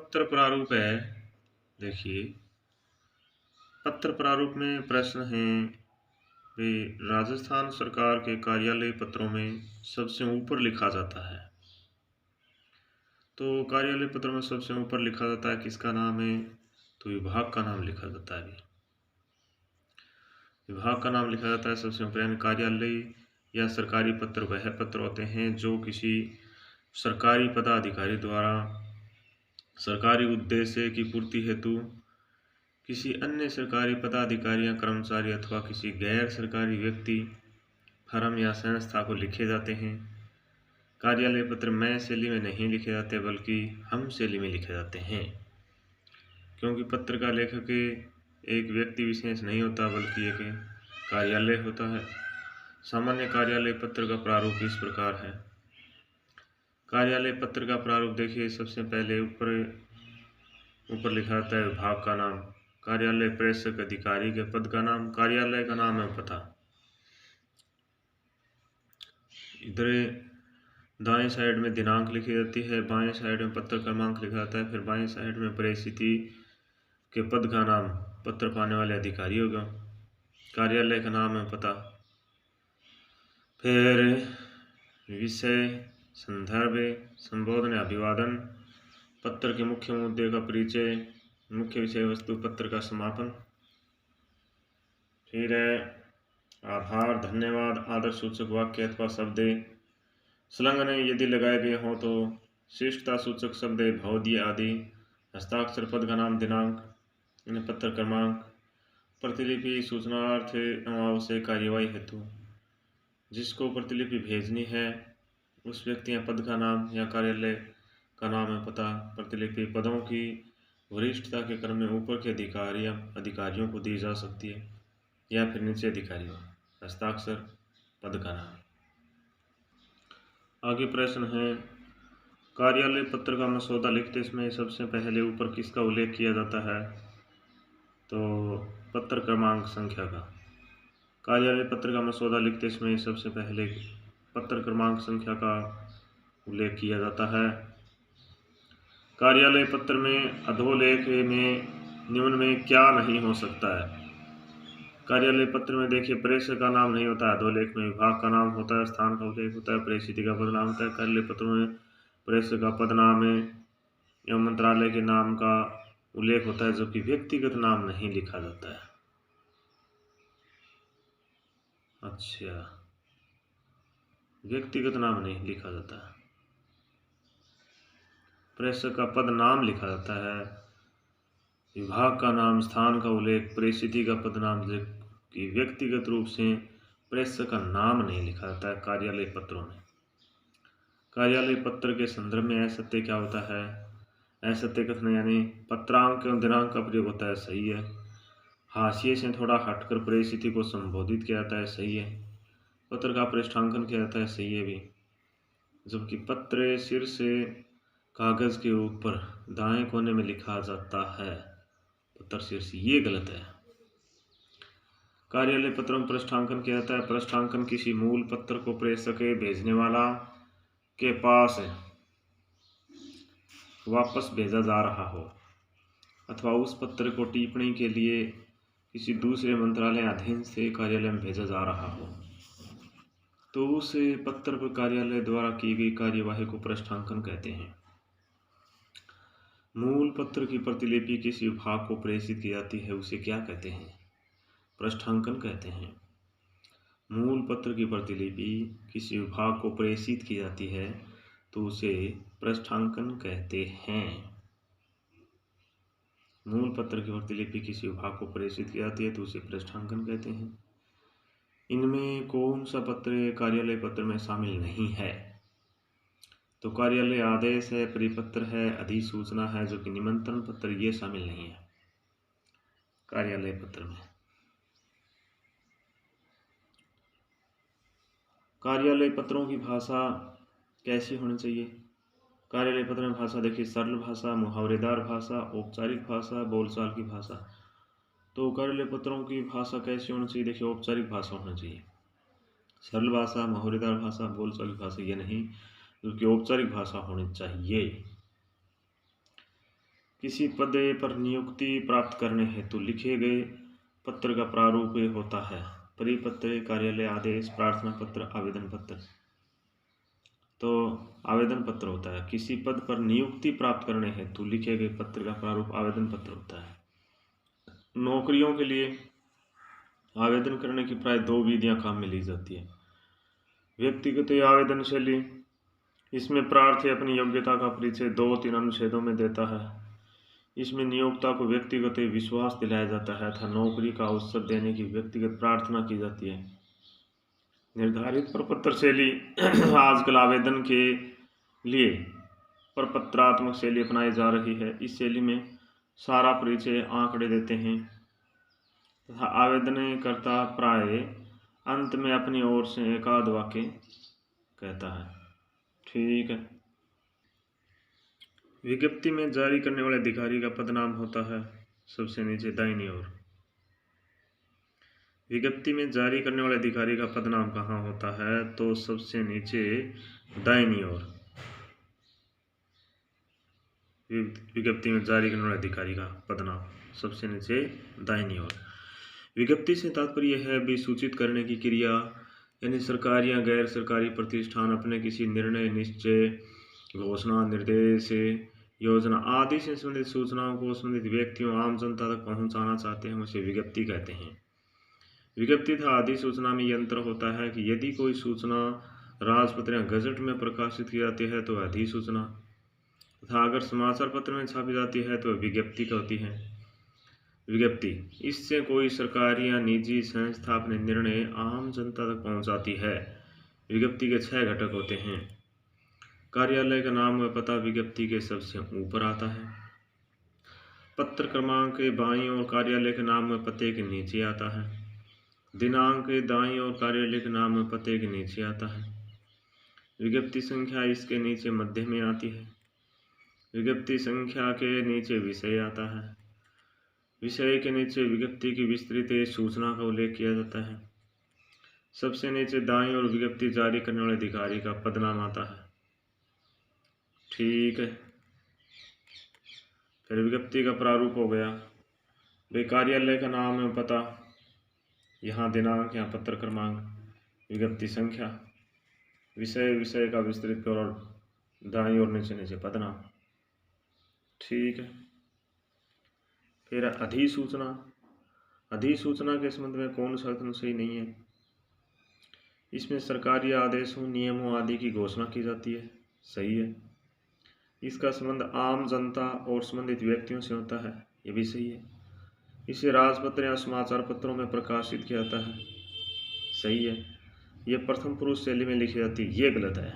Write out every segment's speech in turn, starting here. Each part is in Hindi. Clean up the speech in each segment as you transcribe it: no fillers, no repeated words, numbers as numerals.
पत्र प्रारूप है। देखिए, पत्र प्रारूप में प्रश्न है वे राजस्थान सरकार के कार्यालय पत्रों में सबसे ऊपर लिखा जाता है। तो कार्यालय पत्र में सबसे ऊपर लिखा जाता है किसका नाम है? तो विभाग का नाम लिखा जाता है। विभाग का नाम लिखा जाता है सबसे ऊपर, यानी कार्यालय या सरकारी पत्र वह पत्र होते हैं जो किसी सरकारी पदाधिकारी द्वारा सरकारी उद्देश्य की पूर्ति हेतु किसी अन्य सरकारी पदाधिकारी या कर्मचारी अथवा किसी गैर सरकारी व्यक्ति, फर्म या संस्था को लिखे जाते हैं। कार्यालय पत्र मैं शैली में नहीं लिखे जाते बल्कि हम शैली में लिखे जाते हैं, क्योंकि पत्र का लेखक एक व्यक्ति विशेष नहीं होता बल्कि एक कार्यालय होता है। सामान्य कार्यालय पत्र का प्रारूप इस प्रकार है। कार्यालय पत्र का प्रारूप देखिए, सबसे पहले ऊपर लिखा जाता है विभाग का नाम, कार्यालय प्रेषक अधिकारी के पद का नाम, कार्यालय का नाम है पता। इधर दाएं साइड में दिनांक लिखी जाती है, बाएं साइड में पत्र क्रमांक लिखा जाता है, फिर बाएं साइड में प्रेषिती के पद का नाम, पत्र पाने वाले अधिकारी होगा, कार्यालय का नाम है पता, फिर विषय, संदर्भ, संबोधन या अभिवादन, पत्र के मुख्य मुद्दे का परिचय, मुख्य विषय वस्तु, पत्र का समापन, फिर आभार, धन्यवाद, आदर सूचक वाक्य अथवा शब्द, संलग्न यदि लगाए गए हों तो शिष्टता सूचक शब्द, भवदीय आदि, हस्ताक्षर, पद का नाम, दिनांक, पत्र क्रमांक, प्रतिलिपि सूचनार्थ एवं आवश्यक कार्यवाही हेतु जिसको प्रतिलिपि भेजनी है उस व्यक्ति या पद का नाम या कार्यालय का नाम है पता। प्रतिलिपि पदों की वरिष्ठता के क्रम में ऊपर के अधिकारियों को दी जा सकती है या फिर नीचे अधिकारियों। हस्ताक्षर, पद का नाम। आगे प्रश्न है, कार्यालय पत्र का मसौदा लिखते समय सबसे पहले ऊपर किसका उल्लेख किया जाता है? तो पत्र क्रमांक संख्या का। कार्यालय पत्र का मसौदा लिखते समय सबसे पहले पत्र क्रमांक संख्या का उल्लेख किया जाता है। कार्यालय पत्र में अधोलेख में निम्न में क्या नहीं हो सकता है? कार्यालय पत्र में देखिए, प्रेषक का नाम नहीं होता है, अधोलेख में विभाग का नाम होता है, स्थान का उल्लेख होता है, प्रेषित का पद नाम होता है। कार्यालय पत्र में प्रेषक का पद नाम है एवं मंत्रालय के नाम का उल्लेख होता है, जबकि व्यक्तिगत नाम नहीं लिखा जाता है। अच्छा, व्यक्तिगत नाम नहीं लिखा जाता है, प्रेषक का पद नाम लिखा जाता है, विभाग का नाम, स्थान का उल्लेख, प्रेषित का पद नाम, जबकि व्यक्तिगत रूप से प्रेषक का नाम नहीं लिखा जाता है कार्यालय पत्रों में। कार्यालय पत्र के संदर्भ में असत्य क्या होता है? असत्य कथन यानी पत्रांक एवं दिनांक का प्रयोग होता है, सही है। हाशिए से थोड़ा हटकर प्रेषित को संबोधित किया जाता है, सही है। पत्र का पृष्ठांकन किया जाता है, सही है भी। जबकि पत्र सिर से कागज के ऊपर दाएं कोने में लिखा जाता है, पत्र सिर से, ये गलत है। कार्यालय पत्र में पृष्ठांकन किया जाता है, पृष्ठांकन किसी मूल पत्र को प्रेषक भेजने वाला के पास वापस भेजा जा रहा हो अथवा उस पत्र को टिप्पणी के लिए किसी दूसरे मंत्रालय अधीन से कार्यालय में भेजा जा रहा हो तो उस पत्र पर कार्यालय द्वारा की गई कार्यवाही को पृष्ठांकन कहते हैं। मूल पत्र की प्रतिलिपि किसी विभाग को प्रेषित की जाती है, उसे क्या कहते हैं? पृष्ठांकन कहते हैं। मूल पत्र की प्रतिलिपि किसी विभाग को प्रेषित की जाती है तो उसे पृष्ठांकन कहते हैं। मूल पत्र की प्रतिलिपि किसी विभाग को प्रेषित की जाती है तो उसे पृष्ठांकन कहते हैं। इनमें कौन सा पत्र कार्यालय पत्र में शामिल नहीं है? तो कार्यालय आदेश है, परिपत्र है, अधिसूचना है, जो कि निमंत्रण पत्र, ये शामिल नहीं है कार्यालय पत्र में। कार्यालय पत्रों की भाषा कैसी होनी चाहिए? कार्यालय पत्र में भाषा देखिए, सरल भाषा, मुहावरेदार भाषा, औपचारिक भाषा, बोलचाल की भाषा। तो कार्यालय पत्रों की भाषा कैसी होनी चाहिए? देखिए, औपचारिक भाषा होनी चाहिए। सरल भाषा, मुहावरेदार भाषा, बोलचाल की भाषा ये नहीं, बल्कि औपचारिक भाषा होनी चाहिए। किसी पद पर नियुक्ति प्राप्त करने हेतु लिखे गए पत्र का प्रारूप होता है परिपत्र, कार्यालय आदेश, प्रार्थना पत्र, आवेदन पत्र। तो आवेदन पत्र होता है। किसी पद पर नियुक्ति प्राप्त करने हेतु लिखे गए पत्र का प्रारूप आवेदन पत्र होता है। नौकरियों के लिए आवेदन करने की प्राय 2 विधियां काम में ली जाती है। व्यक्तिगत आवेदन शैली, इसमें प्रार्थी अपनी योग्यता का परिचय 2-3 अनुच्छेदों में देता है। इसमें नियोक्ता को व्यक्तिगत विश्वास दिलाया जाता है तथा नौकरी का अवसर देने की व्यक्तिगत प्रार्थना की जाती है। निर्धारित प्रपत्र शैली आजकल आवेदन के लिए प्रपत्रात्मक शैली अपनाई जा रही है। इस शैली में सारा परिचय आंकड़े देते हैं तथा आवेदनकर्ता प्राय अंत में अपनी ओर से एकाध वाक्य कहता है। ठीक है। विज्ञप्ति में जारी करने वाले अधिकारी का पदनाम होता है सबसे नीचे दाहिनी ओर। विज्ञप्ति में जारी करने वाले अधिकारी का पदनाम कहाँ होता है? तो सबसे नीचे दाहिनी ओर। विज्ञप्ति में जारी करने वाले अधिकारी का पदनाम सबसे नीचे दाहिनी ओर। विज्ञप्ति से तात्पर्य है भी सूचित करने की क्रिया, यानी सरकारी या गैर सरकारी प्रतिष्ठान अपने किसी निर्णय, निश्चय, घोषणा, निर्देश, योजना आदि से संबंधित सूचनाओं को संबंधित व्यक्तियों, आम जनता तक पहुंचाना चाहते हैं, उसे विज्ञप्ति कहते हैं। विज्ञप्ति तथा अधिसूचना में यंत्र होता है कि यदि कोई सूचना राजपत्र या गजट में प्रकाशित की जाती है तो अधिसूचना, तथा अगर समाचार पत्र में छापी जाती है तो विज्ञप्ति होती है। विज्ञप्ति, इससे कोई सरकारी या निजी संस्था अपने निर्णय आम जनता तक पहुंचाती है। विज्ञप्ति के 6 घटक होते हैं। कार्यालय का नाम व पता विज्ञप्ति के सबसे ऊपर आता है। पत्र क्रमांक के बाईं ओर कार्यालय के नाम व पते के नीचे आता है। दिनांक दाईं ओर कार्यालय के नाम व पते के नीचे आता है। विज्ञप्ति संख्या इसके नीचे मध्य में आती है। विज्ञप्ति संख्या के नीचे विषय आता है। विषय के नीचे विज्ञप्ति की विस्तृत सूचना का उल्लेख किया जाता है। सबसे नीचे दाईं ओर विज्ञप्ति जारी करने वाले अधिकारी का पदनाम आता है। ठीक है। फिर विज्ञप्ति का प्रारूप हो गया, वे कार्यालय का नाम एवं पता, यहाँ दिनांक, यहाँ पत्र क्रमांक, विज्ञप्ति संख्या, विषय का विस्तृत और दाईं ओर नीचे पदनाम। ठीक है। फिर अधिसूचना। अधिसूचना के संबंध में कौन सा अनुच्छेद नहीं है? इसमें सरकारी आदेशों, नियमों आदि की घोषणा की जाती है। सही है। इसका संबंध आम जनता और संबंधित व्यक्तियों से होता है। ये भी सही है। इसे राजपत्र या समाचार पत्रों में प्रकाशित किया जाता है। सही है। यह प्रथम पुरुष शैली में लिखी जाती है। ये गलत है।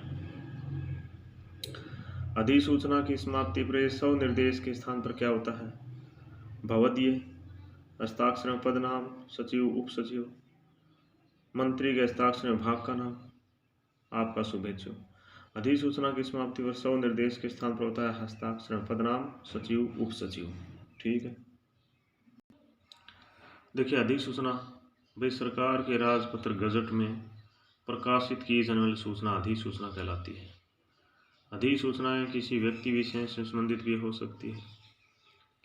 अधिसूचना की समाप्ति पर स्व निर्देश के स्थान पर क्या होता है? भवदीय, हस्ताक्षर में पदनाम, सचिव, उप सचिव, मंत्री के हस्ताक्षर में भाग का नाम, आपका शुभेच्छु। अधिसूचना की समाप्ति पर स्व निर्देश के स्थान पर होता है हस्ताक्षर में पदनाम, सचिव, उप सचिव। ठीक है। देखिए, अधिसूचना भाई सरकार के राजपत्र गजट में प्रकाशित की जाने वाली सूचना अधिसूचना कहलाती है। अधिसूचनाएं किसी व्यक्ति विशेष से संबंधित भी हो सकती है,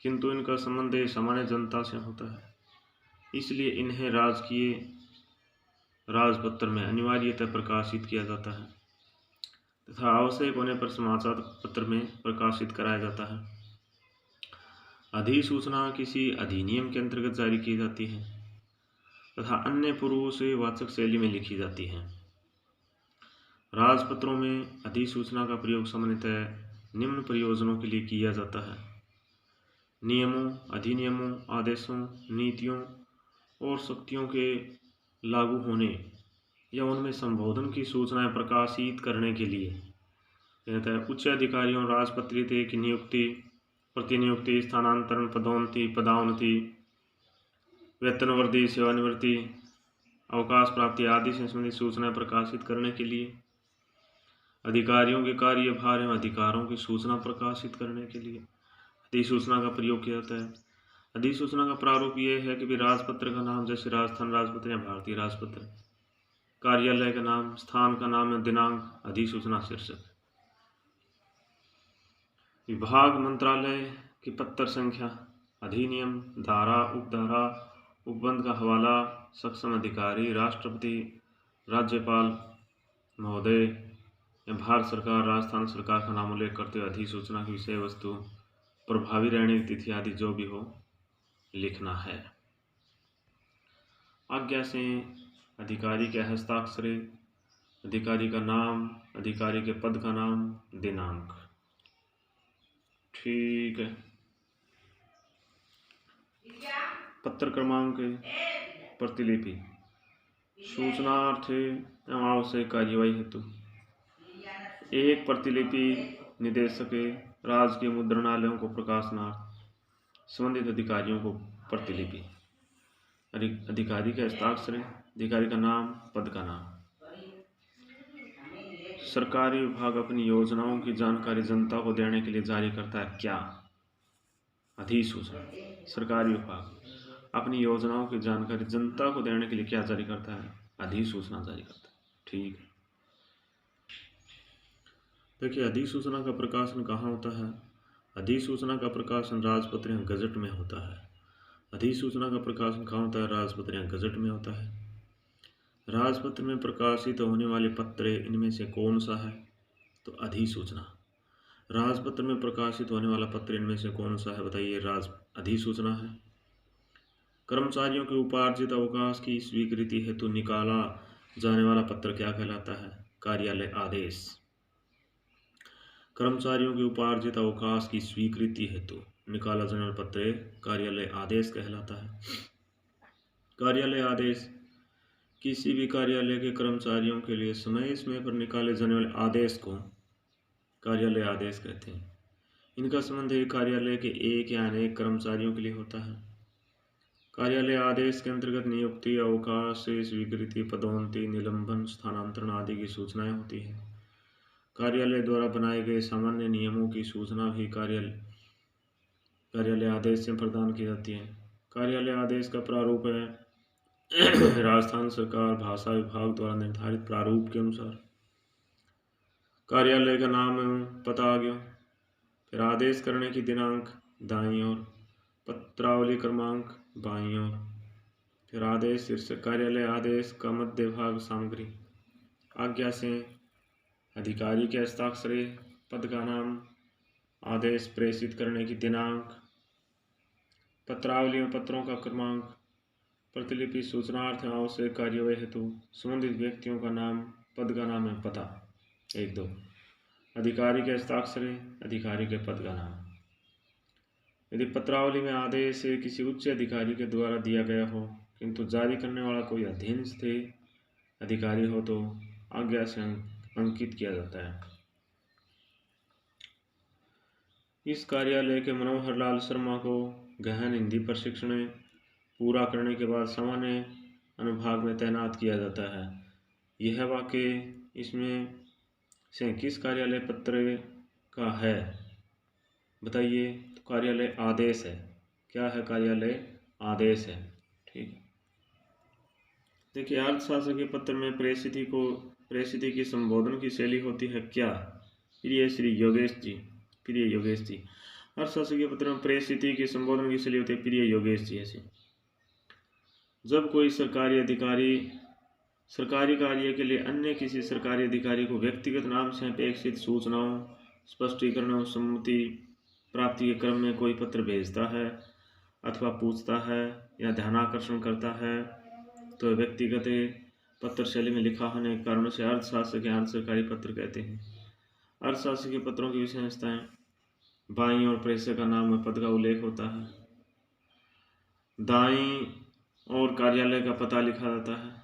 किंतु इनका संबंध सामान्य जनता से होता है, इसलिए इन्हें राजकीय राजपत्र में अनिवार्यतः प्रकाशित किया जाता है तथा आवश्यक होने पर समाचार पत्र में प्रकाशित कराया जाता है। अधिसूचना किसी अधिनियम के अंतर्गत जारी की जाती है तथा अन्य पूर्व से वाचक शैली में लिखी जाती है। राजपत्रों में अधिसूचना का प्रयोग सामान्यतः निम्न प्रयोजनों के लिए किया जाता है: नियमों, अधिनियमों, आदेशों, नीतियों और शक्तियों के लागू होने या उनमें संबोधन की सूचनाएं प्रकाशित करने के लिए। कहता है उच्च अधिकारियों, राजपत्रित की नियुक्ति, प्रतिनियुक्ति, स्थानांतरण, पदोन्नति, पदावनति, वेतनवृद्धि, सेवानिवृत्ति, अवकाश प्राप्ति आदि से संबंधित सूचनाएं प्रकाशित करने के लिए। अधिकारियों के कार्यभार एवं अधिकारों की सूचना प्रकाशित करने के लिए अधिसूचना का प्रयोग किया जाता है। अधिसूचना का प्रारूप ये है कि राजपत्र का नाम, जैसे राजस्थान राजपत्र या भारतीय राजपत्र, कार्यालय का नाम, स्थान का नाम या दिनांक, अधिसूचना शीर्षक। विभाग, मंत्रालय, कि पत्र संख्या, अधिनियम, धारा, उपधारा, उपबंध का हवाला, सक्षम अधिकारी, राष्ट्रपति, राज्यपाल महोदय या भारत सरकार, राजस्थान सरकार का नाम उल्लेख करते हुए अधिसूचना की विषय वस्तु, प्रभावी रहने की तिथि आदि जो भी हो लिखना है। आज्ञा से अधिकारी के हस्ताक्षर, अधिकारी का नाम, अधिकारी के पद का नाम, दिनांक। ठीक है। पत्र क्रमांक, प्रतिलिपि, सूचनार्थ एवं आवश्यक कार्यवाही हेतु एक प्रतिलिपि निदेशक राजकीय मुद्रणालयों को प्रकाशनार्थ संबंधित अधिकारियों को प्रतिलिपि, अधिकारी के हस्ताक्षर, अधिकारी का नाम, पद का नाम। सरकारी विभाग अपनी योजनाओं की जानकारी जनता को देने के लिए जारी करता है क्या? अधिसूचना। सरकारी विभाग अपनी योजनाओं की जानकारी जनता को देने के लिए क्या जारी करता है? अधिसूचना जारी करता है। ठीक है। देखिए, अधिसूचना का प्रकाशन कहाँ होता है? अधिसूचना का प्रकाशन राजपत्र या गजट में होता है। अधिसूचना का प्रकाशन कहाँ होता है? राजपत्र या गजट में होता है। राजपत्र में प्रकाशित होने वाले पत्र इनमें से कौन सा है? तो अधिसूचना। राजपत्र में प्रकाशित होने वाला पत्र इनमें से कौन सा है? बताइए। अधिसूचना है। कर्मचारियों के उपार्जित अवकाश की स्वीकृति हेतु निकाला जाने वाला पत्र क्या कहलाता है? कार्यालय आदेश। कर्मचारियों के उपार्जित अवकाश की स्वीकृति हेतु निकाला जाने वाला पत्र कार्यालय आदेश कहलाता है। कार्यालय आदेश किसी भी कार्यालय के कर्मचारियों के लिए समय समय पर निकाले जाने वाले आदेश को कार्यालय आदेश कहते हैं। इनका संबंध एक कार्यालय के एक या अनेक कर्मचारियों के लिए होता है। कार्यालय आदेश के अंतर्गत नियुक्ति, अवकाश, स्वीकृति, पदोन्नति, निलंबन, स्थानांतरण आदि की सूचनाएं होती है। कार्यालय द्वारा बनाए गए सामान्य नियमों की सूचना भी कार्यालय आदेश से प्रदान की जाती है। कार्यालय आदेश का प्रारूप है राजस्थान सरकार भाषा विभाग द्वारा निर्धारित प्रारूप के अनुसार। कार्यालय का नाम एवं पता आ गया। फिर आदेश करने की दिनांक दाईं ओर, पत्रावली क्रमांक बाईं ओर, फिर आदेश शीर्षक, कार्यालय आदेश का मध्य भाग, सामग्री, आज्ञा से अधिकारी के हस्ताक्षर, पद का नाम, आदेश प्रेषित करने की दिनांक, पत्रावली में पत्रों का क्रमांक, प्रतिलिपि, सूचनार्थ आवश्यक कार्यवाही हेतु संबंधित व्यक्तियों का नाम, पद का नाम है पता। 1-2 अधिकारी के हस्ताक्षर, अधिकारी के पद का नाम। यदि पत्रावली में आदेश किसी उच्च अधिकारी के द्वारा दिया गया हो किंतु जारी करने वाला कोई अधीनस्थ अधिकारी हो तो आज्ञा से अंकित किया जाता है। इस कार्यालय के मनोहर लाल शर्मा को गहन हिंदी प्रशिक्षण पूरा करने के बाद सामान्य अनुभाग में तैनात किया जाता है। यह वाक्य इसमें से किस कार्यालय पत्र का है? बताइए। तो कार्यालय आदेश है। क्या है? कार्यालय आदेश है। ठीक है। देखिए, अर्थशास्त्र के पत्र में प्रेषित की संबोधन की शैली होती है क्या? प्रिय श्री योगेश जी, प्रिय योगेश जी। अर्थशास्त्र के पत्र में प्रेषित की संबोधन की शैली होती है प्रिय योगेश जी ऐसी। जब कोई सरकारी अधिकारी सरकारी कार्य के लिए अन्य किसी सरकारी अधिकारी को व्यक्तिगत नाम से अपेक्षित सूचनाओं, स्पष्टीकरणों, सम्मति प्राप्ति के क्रम में कोई पत्र भेजता है अथवा पूछता है या ध्यानाकर्षण करता है तो व्यक्तिगत पत्र शैली में लिखा होने के कारण से अर्थशास्त्र के अर्ध सरकारी पत्र कहते हैं। अर्थशास्त्र के पत्रों की विशेषताएं: बाईं और प्रेषक का नाम में पद का उल्लेख होता है। दाईं और कार्यालय का पता लिखा जाता है।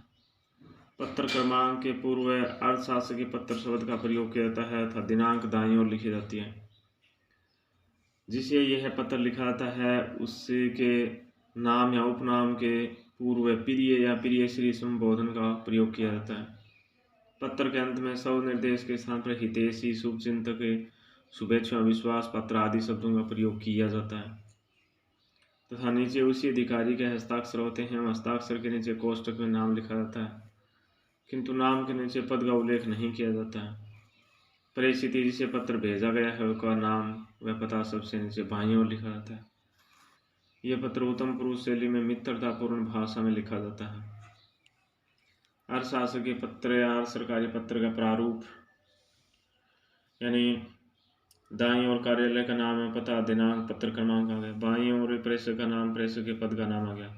पत्र क्रमांक के पूर्व अर्थशास्त्र के पत्र शब्द का प्रयोग किया जाता है तथा दिनांक दाईं ओर लिखी जाती है। जिसे यह पत्र लिखा जाता है उसके के नाम या उपनाम के पूर्व प्रिय या प्रिय श्री संबोधन का प्रयोग किया जाता है। पत्र के अंत में सब निर्देश के स्थान पर हितैषी, शुभचिंतक, शुभेच्छा, विश्वास पात्र आदि शब्दों का प्रयोग किया जाता है तथा नीचे उसी अधिकारी के हस्ताक्षर होते हैं। हस्ताक्षर के नीचे कोष्टक में नाम लिखा जाता है किंतु नाम के नीचे पद का उल्लेख नहीं किया जाता है। प्रेषित जिसे पत्र भेजा गया है उसका नाम व पता सबसे नीचे बाईं ओर लिखा जाता है। यह पत्र उत्तम पुरुष शैली में मित्रतापूर्ण भाषा में लिखा जाता है। अर्ध शासकीय पत्र या अर्ध सरकारी पत्र का प्रारूप, यानी दाईं ओर कार्यालय का नाम है, पता, दिनांक, पत्र क्रमांक आ गया। बाईं ओर प्रेषक का नाम, प्रेषक के पद का नाम आ गया।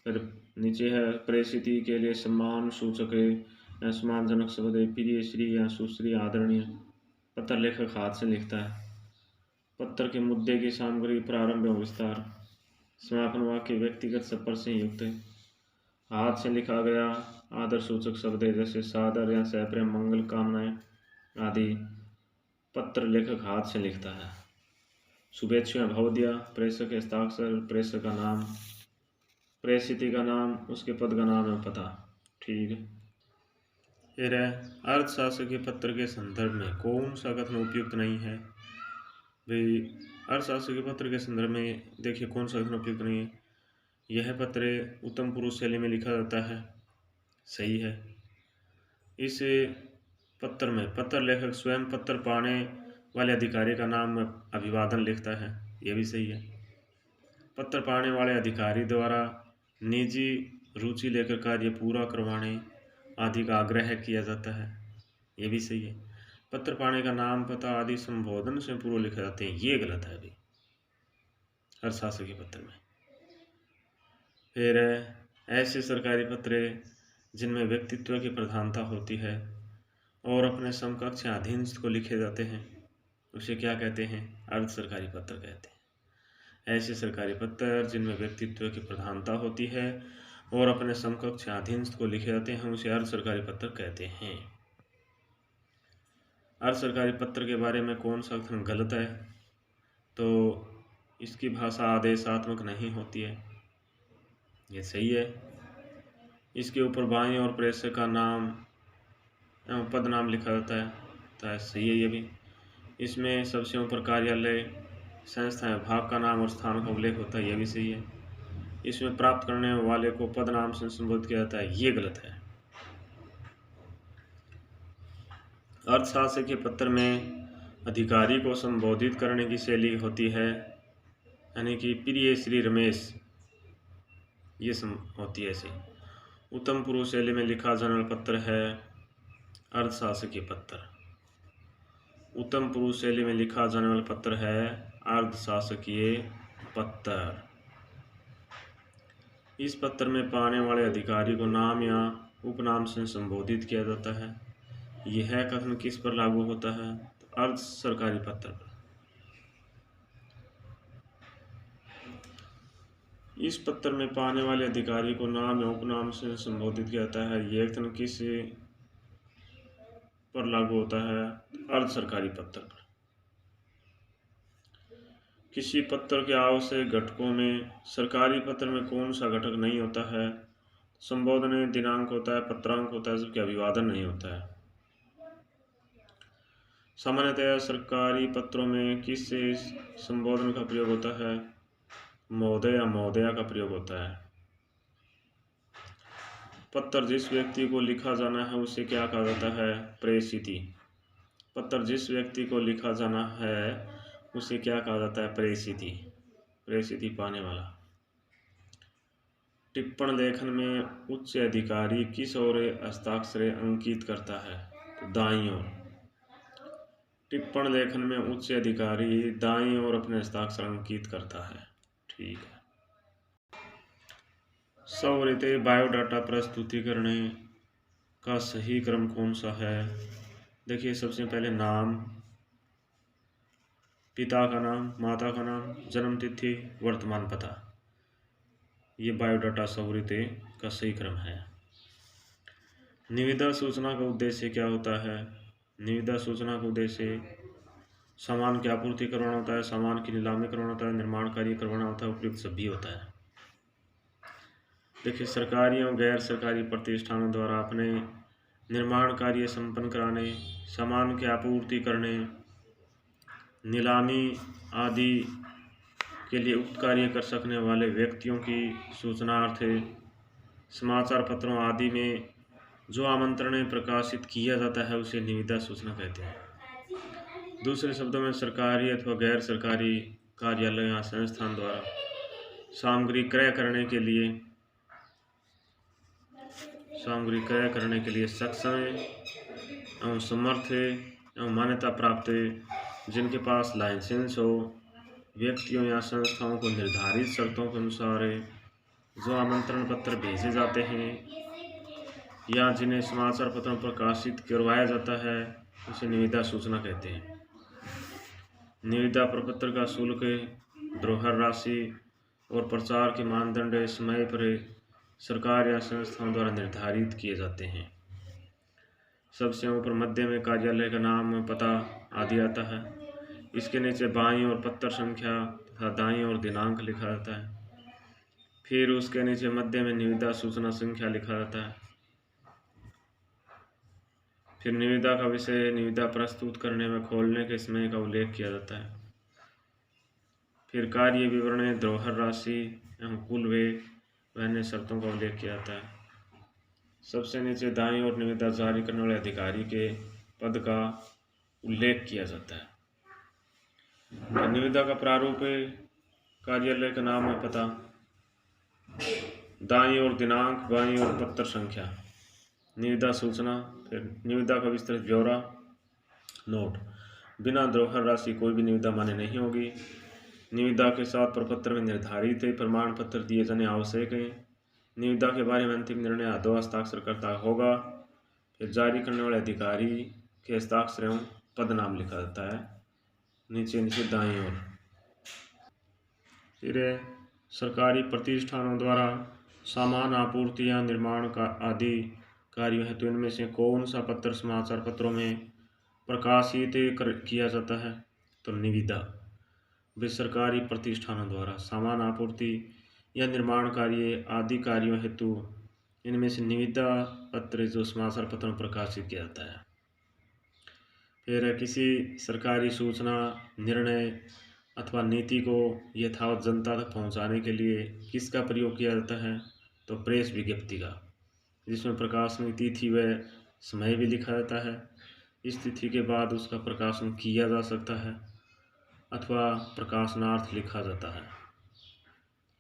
फिर नीचे है प्रेषित के लिए सम्मान सूचक या सम्मानजनक शब्द है, प्रिय श्री या सुश्री, आदरणीय। पत्र लेखक हाथ से लिखता है। पत्र के मुद्दे की सामग्री, प्रारंभ एवं विस्तार। समापन वाक्य व्यक्तिगत संपर्क से युक्त है। हाथ से लिखा गया आदर सूचक शब्द है, जैसे सादर या सप्रेम, मंगल कामनाएं आदि। पत्र लेखक हाथ से लिखता है। शुभेच्छु या भवदिया, प्रेषक के हस्ताक्षर, प्रेषक का नाम, प्रेषित का नाम, उसके पद का नाम है, पता। ठीक है। फिर अर्थशास्त्रीय पत्र के संदर्भ में कौन सा कथन उपयुक्त नहीं है? भाई अर्थशास्त्रीय पत्र के संदर्भ में देखिए कौन सा कथन उपयुक्त नहीं है। यह पत्र उत्तम पुरुष शैली में लिखा जाता है, सही है। इस पत्र में पत्र लेखक स्वयं पत्र पाने वाले अधिकारी का नाम अभिवादन लिखता है, यह भी सही है। पत्र पाने वाले अधिकारी द्वारा निजी रुचि लेकर कार्य पूरा करवाने आदि का आग्रह किया जाता है, यह भी सही है। पत्र पाने का नाम, पता आदि संबोधन से पूर्व लिखे जाते हैं, ये गलत है अभी अर्थशास्त्रीय पत्र में। फिर ऐसे सरकारी पत्र जिनमें व्यक्तित्व की प्रधानता होती है और अपने समकक्ष या अधीनस्थ को लिखे जाते हैं, उसे क्या कहते हैं? अर्ध सरकारी पत्र कहते हैं। ऐसे सरकारी पत्र जिनमें व्यक्तित्व की प्रधानता होती है और अपने समकक्ष या अधीनस्थ को लिखे जाते हैं, उसे अर्ध सरकारी पत्र कहते हैं। अर्ध सरकारी पत्र के बारे में कौन सा कथन गलत है? तो इसकी भाषा आदेशात्मक नहीं होती है, ये सही है। इसके ऊपर बाईं और प्रेषक का नाम एवं पद नाम लिखा जाता है, तो सही है ये भी। इसमें सबसे ऊपर कार्यालय, संस्था, विभाग का नाम और स्थान का उल्लेख होता है, यह भी सही है। इसमें प्राप्त करने वाले को पद नाम से संबोधित किया जाता है, ये गलत है। अर्थशास्त्र के पत्र में अधिकारी को संबोधित करने की शैली होती है, यानी कि प्रिय श्री रमेश, ये होती है ऐसे। उत्तम पुरुष शैली में लिखा जाने वाला पत्र है अर्थशास्त्रीय पत्र। उत्तम पुरुष शैली में लिखा जाने वाला पत्र है अर्थशास्त्रीय पत्र। इस पत्र में पाने वाले अधिकारी को नाम या उपनाम से संबोधित किया जाता है। यह कथन किस पर लागू होता है? तो अर्ध सरकारी पत्र पर। इस पत्र में पाने वाले अधिकारी को नाम या उपनाम से संबोधित किया जाता है, यह कथन किस पर लागू होता है? अर्ध सरकारी पत्र पर। किसी पत्र के आवश्यक घटकों में सरकारी पत्र में कौन सा घटक नहीं होता है? संबोधन दिनांक होता है, पत्रांक होता है, जबकि अभिवादन नहीं होता है। सामान्यतः सरकारी पत्रों में किस संबोधन का प्रयोग होता है? महोदय या महोदया का प्रयोग होता है। पत्र जिस व्यक्ति को लिखा जाना है उसे क्या कहा जाता है? प्रेषित। पत्र जिस व्यक्ति को लिखा जाना है उसे क्या कहा जाता है? प्रेषित। प्रेषित पाने वाला। टिप्पण लेखन में उच्च अधिकारी किस ओर हस्ताक्षर अंकित करता है? तो दाईं ओर। टिप्पण लेखन में उच्च अधिकारी दाईं ओर अपने हस्ताक्षर अंकित करता है, ठीक है। सवरिते बायोडाटा प्रस्तुतिकरण का सही क्रम कौन सा है? देखिए सबसे पहले नाम, पिता का नाम, माता का नाम, जन्म तिथि, वर्तमान पता, ये बायोडाटा सवरिते का सही क्रम है। निविदा सूचना का उद्देश्य क्या होता है? निविदा सूचना का उद्देश्य सामान की आपूर्ति करवाना होता है, सामान की नीलामी करवाना होता है, निर्माण कार्य करवाना होता है, उपयुक्त सब भी होता है। देखिए सरकारी और गैर सरकारी प्रतिष्ठानों द्वारा अपने निर्माण कार्य संपन्न कराने, सामान की आपूर्ति करने, नीलामी आदि के लिए उक्त कार्य कर सकने वाले व्यक्तियों की सूचनार्थ समाचार पत्रों आदि में जो आमंत्रण प्रकाशित किया जाता है उसे निविदा सूचना कहते हैं। दूसरे शब्दों में सरकारी अथवा गैर सरकारी कार्यालय या संस्थान द्वारा सामग्री क्रय करने के लिए सक्षम एवं समर्थ एवं मान्यता प्राप्त जिनके पास लाइसेंस हो व्यक्तियों या संस्थाओं को निर्धारित शर्तों के अनुसार जो आमंत्रण पत्र भेजे जाते हैं या जिन्हें समाचार पत्रों पर प्रकाशित करवाया जाता है उसे निविदा सूचना कहते हैं। निविदा प्रपत्र का शुल्क, धरोहर राशि और प्रचार के मानदंड समय पर सरकार या संस्थाओं द्वारा निर्धारित किए जाते हैं। सबसे ऊपर मध्य में कार्यालय का नाम, पता आदि आता है। इसके नीचे बाईं ओर पत्र संख्या तथा दाईं ओर दिनांक लिखा जाता है। फिर उसके नीचे मध्य में निविदा सूचना संख्या लिखा जाता है। फिर निविदा का विषय, निविदा प्रस्तुत करने में खोलने के समय का उल्लेख किया जाता है। फिर कार्य विवरण, धरोहर राशि एवं कुल व्यय व अन्य शर्तों का उल्लेख किया जाता है। सबसे नीचे दाईं ओर निविदा जारी करने वाले अधिकारी के पद का उल्लेख किया जाता है। निविदा का प्रारूप, कार्यालय का नाम और पता, दाईं ओर दिनांक, बाईं ओर पत्र संख्या, निविदा सूचना। फिर निविदा का विस्तृत ब्यौरा। नोट: बिना धरोहर राशि कोई भी निविदा मान्य नहीं होगी। निविदा के साथ प्रपत्र में निर्धारित प्रमाण पत्र दिए जाने आवश्यक हैं। निविदा के बारे में अंतिम निर्णय दो हस्ताक्षरकर्ता होगा। फिर जारी करने वाले अधिकारी के हस्ताक्षर एवं पद नाम लिखा जाता है नीचे दाईं ओर। फिर सरकारी प्रतिष्ठानों द्वारा सामान आपूर्ति या निर्माण का आदि कार्यों हेतु इनमें से कौन सा पत्र समाचार पत्रों में प्रकाशित किया जाता है? तो निविदा। वे सरकारी प्रतिष्ठानों द्वारा सामान आपूर्ति या निर्माण कार्य आदि कार्यों हेतु इनमें से निविदा पत्र जो समाचार पत्रों में प्रकाशित किया जाता है। फिर किसी सरकारी सूचना, निर्णय अथवा नीति को यथावत जनता तक पहुंचाने के लिए किसका प्रयोग किया जाता है? तो प्रेस विज्ञप्ति का, जिसमें प्रकाशन की तिथि व समय भी लिखा जाता है। इस तिथि के बाद उसका प्रकाशन किया जा सकता है अथवा प्रकाशनार्थ लिखा जाता है।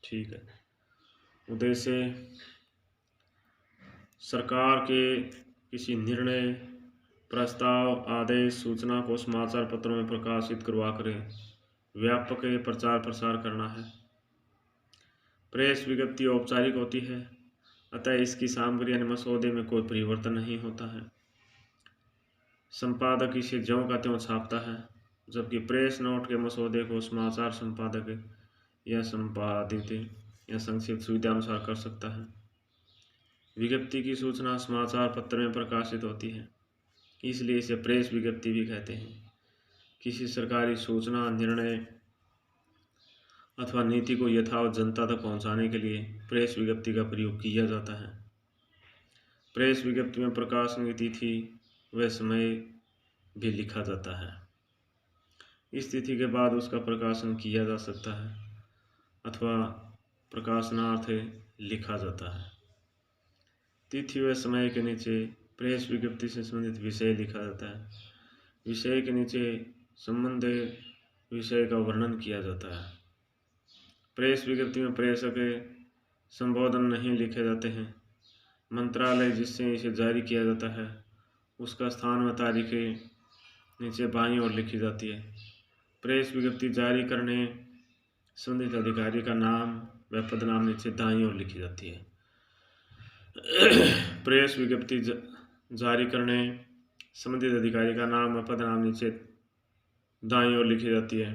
ठीक है। उद्देश्य: सरकार के किसी निर्णय, प्रस्ताव, आदेश, सूचना को समाचार पत्रों में प्रकाशित करवाकर व्यापक प्रचार प्रसार करना है। प्रेस विज्ञप्ति औपचारिक होती है, अतः इसकी सामग्री यानी मसौदे में कोई परिवर्तन नहीं होता है। संपादक इसे ज्यों का त्यों छापता है, जबकि प्रेस नोट के मसौदे को समाचार संपादक या संपादित या संक्षिप्त सुविधा अनुसार कर सकता है। विज्ञप्ति की सूचना समाचार पत्र में प्रकाशित होती है, इसलिए इसे प्रेस विज्ञप्ति भी कहते हैं। किसी सरकारी सूचना, निर्णय अथवा नीति को यथावत जनता तक पहुंचाने के लिए प्रेस विज्ञप्ति का प्रयोग किया जाता है। प्रेस विज्ञप्ति में प्रकाशन की तिथि व समय भी लिखा जाता है। इस तिथि के बाद उसका प्रकाशन किया जा सकता है अथवा प्रकाशनार्थ लिखा जाता है। तिथि व समय के नीचे प्रेस विज्ञप्ति से संबंधित विषय लिखा जाता है। विषय के नीचे संबंधित विषय का वर्णन किया जाता है। प्रेस विज्ञप्ति में प्रेषक संबोधन नहीं लिखे जाते हैं। मंत्रालय जिससे इसे जारी किया जाता है उसका स्थान व तारीख नीचे बाईं ओर लिखी जाती है। प्रेस विज्ञप्ति जारी करने संबंधित अधिकारी का नाम व पदनाम नीचे दाईं ओर लिखी जाती है। प्रेस विज्ञप्ति जारी करने संबंधित अधिकारी का नाम व पदनाम नीचे दाईं ओर लिखी जाती है।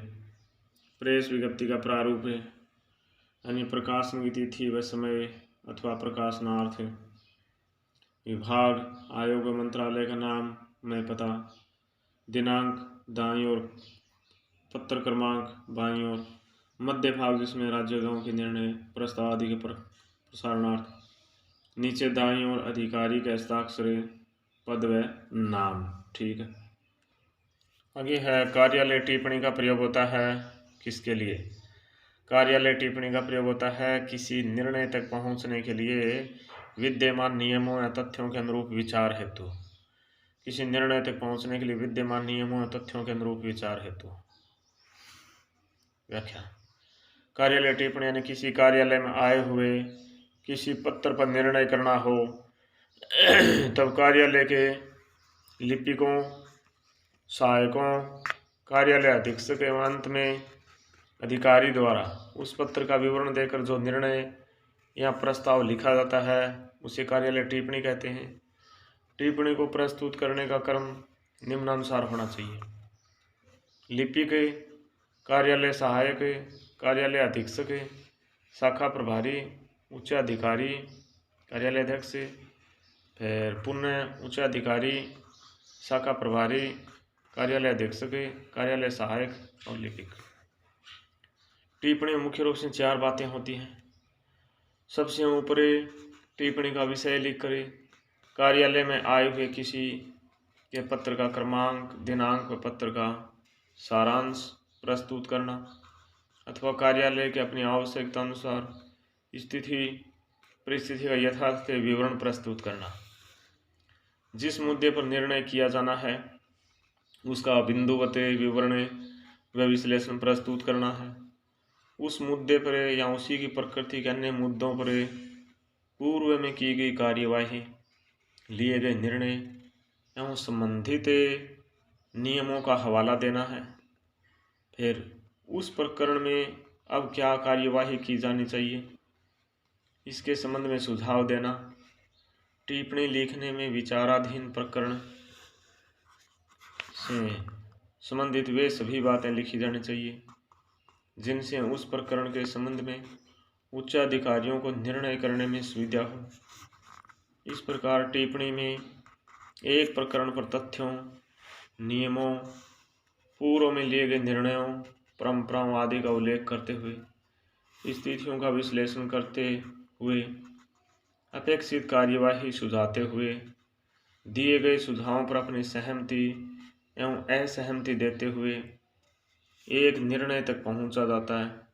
प्रेस विज्ञप्ति का प्रारूप है यानी प्रकाशन की तिथि व समय अथवा प्रकाशनार्थ, विभाग, आयोग व मंत्रालय का नाम में पता, दिनांक दाईं ओर, पत्र क्रमांक बाईं ओर, मध्य भाग जिसमें राज्यों के निर्णय, प्रस्ताव आदि के प्रसारणार्थ, नीचे दाईं ओर अधिकारी का हस्ताक्षर, पद व नाम। ठीक है। आगे है कार्यालय टिप्पणी का प्रयोग होता है किसके लिए? कार्यालय टिप्पणी का प्रयोग होता है किसी निर्णय तक पहुंचने के लिए विद्यमान नियमों या तथ्यों के अनुरूप विचार हेतु। किसी निर्णय तक पहुंचने के लिए विद्यमान नियमों और तथ्यों के अनुरूप विचार हेतु। व्याख्या। कार्यालय टिप्पणी यानी किसी कार्यालय में आए हुए किसी पत्र पर निर्णय करना हो तब कार्यालय के लिपिकों, सहायकों, कार्यालय अधीक्षक एवं अंत में अधिकारी द्वारा उस पत्र का विवरण देकर जो निर्णय या प्रस्ताव लिखा जाता है उसे कार्यालय टिप्पणी कहते हैं। टिप्पणी को प्रस्तुत करने का क्रम निम्नानुसार होना चाहिए। लिपिक, कार्यालय सहायक, कार्यालय अधीक्षक, शाखा प्रभारी, उच्चाधिकारी, कार्यालय अध्यक्ष, फिर पुनः उच्चाधिकारी, शाखा प्रभारी, कार्यालय अधीक्षक, कार्यालय सहायक और लिपिक। टिप्पणी में मुख्य रूप से 4 बातें होती हैं। सबसे ऊपर टिप्पणी का विषय लिख कर कार्यालय में आए हुए किसी के पत्र का क्रमांक, दिनांक व पत्र का सारांश प्रस्तुत करना अथवा कार्यालय के अपनी आवश्यकता अनुसार स्थिति परिस्थिति का यथार्थ विवरण प्रस्तुत करना। जिस मुद्दे पर निर्णय किया जाना है उसका बिंदुवत विवरण व विश्लेषण प्रस्तुत करना है। उस मुद्दे पर या उसी की प्रकृति के अन्य मुद्दों पर पूर्व में की गई कार्यवाही, लिए गए निर्णय एवं संबंधित नियमों का हवाला देना है। फिर उस प्रकरण में अब क्या कार्यवाही की जानी चाहिए इसके संबंध में सुझाव देना। टिप्पणी लिखने में विचाराधीन प्रकरण से संबंधित वे सभी बातें लिखी जानी चाहिए जिनसे उस प्रकरण के संबंध में उच्चाधिकारियों को निर्णय करने में सुविधा हो। इस प्रकार टिप्पणी में एक प्रकरण पर तथ्यों, नियमों, पूर्व में लिए गए निर्णयों, परंपराओं आदि का उल्लेख करते हुए स्थितियों का विश्लेषण करते हुए अपेक्षित कार्यवाही सुझाते हुए दिए गए सुझावों पर अपनी सहमति एवं असहमति देते हुए एक निर्णय तक पहुंचा जाता है।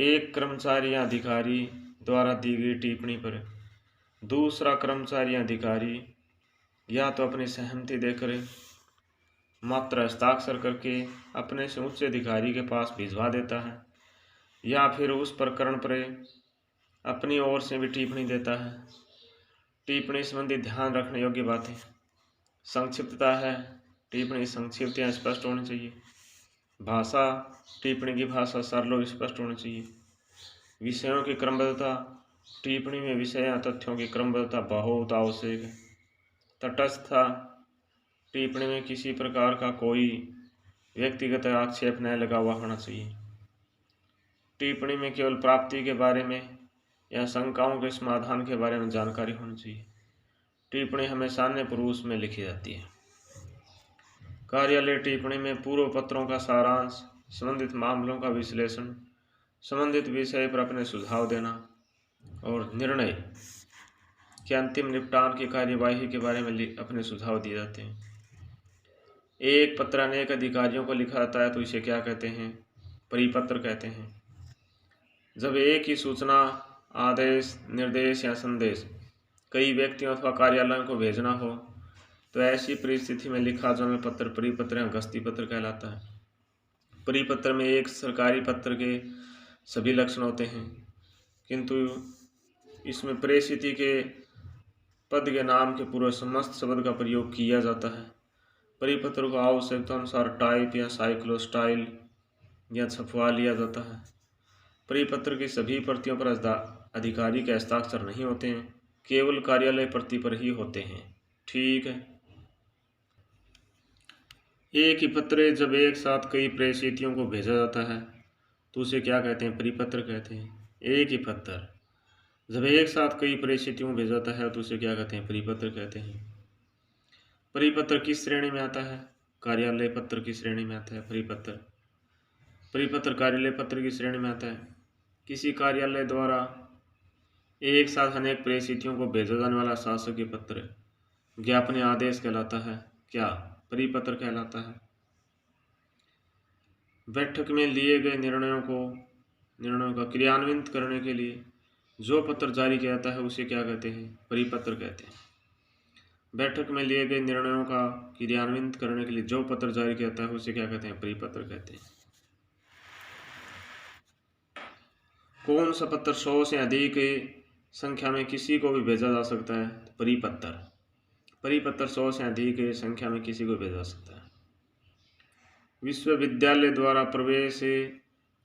एक कर्मचारी या अधिकारी द्वारा दी गई टिप्पणी पर दूसरा कर्मचारी या अधिकारी या तो अपनी सहमति देकर मात्र हस्ताक्षर करके अपने से उच्च अधिकारी के पास भिजवा देता है या फिर उस प्रकरण पर अपनी ओर से भी टिप्पणी देता है। टिप्पणी संबंधी ध्यान रखने योग्य बातें। संक्षिप्तता है, टिप्पणी संक्षिप्त या स्पष्ट होनी चाहिए। भाषा, टिप्पणी की भाषा सरल और स्पष्ट होनी चाहिए। विषयों की क्रमबद्धता, टिप्पणी में विषय या तथ्यों की क्रमबद्धता बहुत आवश्यक है। तटस्थता, टिप्पणी में किसी प्रकार का कोई व्यक्तिगत आक्षेप न लगा हुआ होना चाहिए। टिप्पणी में केवल प्राप्ति के बारे में या शंकाओं के समाधान के बारे में जानकारी होनी चाहिए। टिप्पणी हमेशा अन्य पुरुष में लिखी जाती है। कार्यालय टिप्पणी में पूर्व पत्रों का सारांश, संबंधित मामलों का विश्लेषण, संबंधित विषय पर अपने सुझाव देना और निर्णय के अंतिम निपटान की कार्यवाही के बारे में अपने सुझाव दिए जाते हैं। एक पत्र अनेक अधिकारियों को लिखा जाता है तो इसे क्या कहते हैं? परिपत्र कहते हैं। जब एक ही सूचना, आदेश, निर्देश या संदेश कई व्यक्तियों अथवा कार्यालयों को भेजना हो तो ऐसी परिस्थिति में लिखा जाना पत्र परिपत्र या गस्ती पत्र कहलाता है। परिपत्र में एक सरकारी पत्र के सभी लक्षण होते हैं किंतु इसमें प्रेषित के पद के नाम के पूर्व समस्त शब्द का प्रयोग किया जाता है। परिपत्र को आवश्यकता अनुसार टाइप या साइक्लोस्टाइल या छपवा लिया जाता है। परिपत्र की सभी प्रतियों पर अधिकारी के हस्ताक्षर नहीं होते हैं, केवल कार्यालय प्रति पर ही होते हैं। ठीक है। एक ही पत्र जब एक साथ कई प्रेषितियों को भेजा जाता है तो उसे क्या कहते हैं? परिपत्र कहते हैं। एक ही पत्र जब एक साथ कई प्रेषितियों को भेजा जाता है तो उसे क्या कहते हैं? परिपत्र कहते हैं। परिपत्र किस श्रेणी में आता है? कार्यालय पत्र की श्रेणी में आता है परिपत्र। परिपत्र कार्यालय पत्र की श्रेणी में आता है। किसी कार्यालय द्वारा एक साथ अनेक प्रेषितियों को भेजा जाने वाला शासकीय पत्र ज्ञापन आदेश कहलाता है। क्या? परिपत्र कहलाता है। बैठक में लिए गए निर्णयों का क्रियान्वित करने के लिए जो पत्र जारी किया जाता है उसे क्या कहते हैं? परिपत्र कहते हैं। बैठक में लिए गए निर्णयों का क्रियान्वित करने के लिए जो पत्र जारी किया जाता है उसे क्या कहते हैं? परिपत्र कहते हैं। कौन सा पत्र 100 से अधिक संख्या में किसी को भी भेजा जा सकता है? परिपत्र। परिपत्र 100 से अधिक संख्या में किसी को भेजा जा सकता है। विश्वविद्यालय द्वारा प्रवेश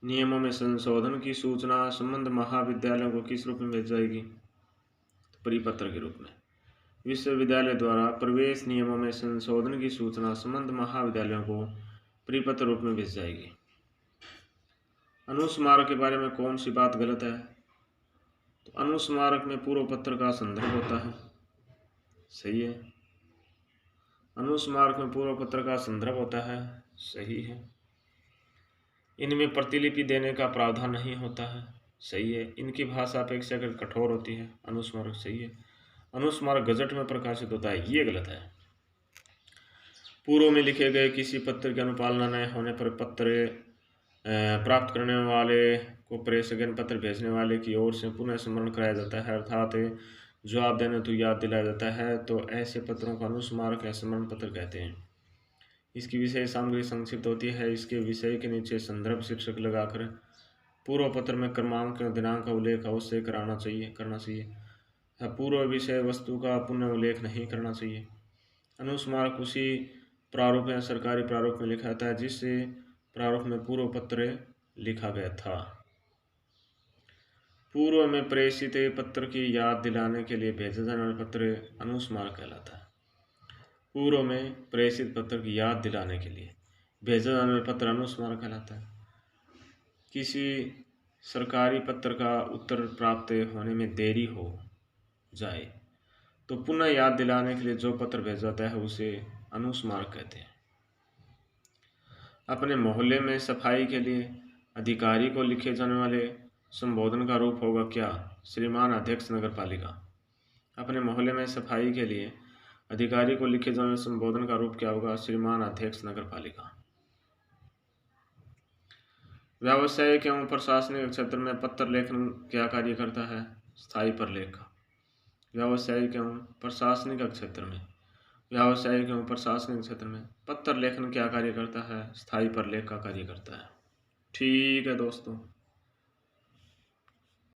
नियमों में संशोधन की सूचना संबंध महाविद्यालयों को किस रूप में भेजी जाएगी? परिपत्र के रूप में। विश्वविद्यालय द्वारा प्रवेश नियमों में संशोधन की सूचना संबंध महाविद्यालयों को परिपत्र रूप में भेजी जाएगी। अनुस्मारक के बारे में कौन सी बात गलत है? तो अनुस्मारक में पूर्व पत्र का संदर्भ होता है, सही है। अनुस्मारक में पूर्व पत्र का संदर्भ होता है, सही है। इनमें प्रतिलिपि देने का प्रावधान नहीं होता है, सही है। इनकी भाषा अपेक्षाकृत कठोर होती है, अनुस्मारक, सही है। अनुस्मारक गजट में प्रकाशित होता है, ये गलत है। पूर्व में लिखे गए किसी पत्र की अनुपालना न होने पर पत्र प्राप्त करने वाले को प्रेषकगण पत्र भेजने वाले की ओर से पुनः स्मरण कराया जाता है, अर्थात जवाब देने तो याद दिलाया जाता है, तो ऐसे पत्रों को अनुस्मारक या स्मरण पत्र कहते हैं। इसकी विषय सामग्री संक्षिप्त होती है। इसके विषय के नीचे संदर्भ शीर्षक लगाकर पूर्व पत्र में क्रमांक दिनांक का उल्लेख अवश्य करना चाहिए। पूर्व विषय वस्तु का पुनः उल्लेख नहीं करना चाहिए। अनुस्मारक उसी प्रारूप या सरकारी प्रारूप में लिखा जाता है जिस प्रारूप में पूर्व पत्र लिखा गया था। पूर्व में प्रेषित पत्र की याद दिलाने के लिए भेजा जाने वाला पत्र अनुस्मारक कहलाता है। पूर्व में प्रेषित पत्र की याद दिलाने के लिए भेजा जाने वाला पत्र अनुस्मारक कहलाता है। किसी सरकारी पत्र का उत्तर प्राप्त होने में देरी हो जाए तो पुनः याद दिलाने के लिए जो पत्र भेजा जाता है उसे अनुस्मारक कहते हैं। अपने मोहल्ले में सफाई के लिए अधिकारी को लिखे जाने वाले संबोधन का रूप होगा क्या? श्रीमान अध्यक्ष नगर पालिका। अपने मोहल्ले में सफाई के लिए अधिकारी को लिखे जाने वाले संबोधन का रूप क्या होगा? श्रीमान अध्यक्ष नगर पालिका। व्यावसायिक एवं प्रशासनिक क्षेत्र में पत्र लेखन क्या कार्य करता है? स्थायी प्रलेख का। व्यावसायिक एवं प्रशासनिक क्षेत्र में पत्र लेखन क्या कार्य करता है? स्थायी प्रलेख का कार्य करता है। ठीक है दोस्तों।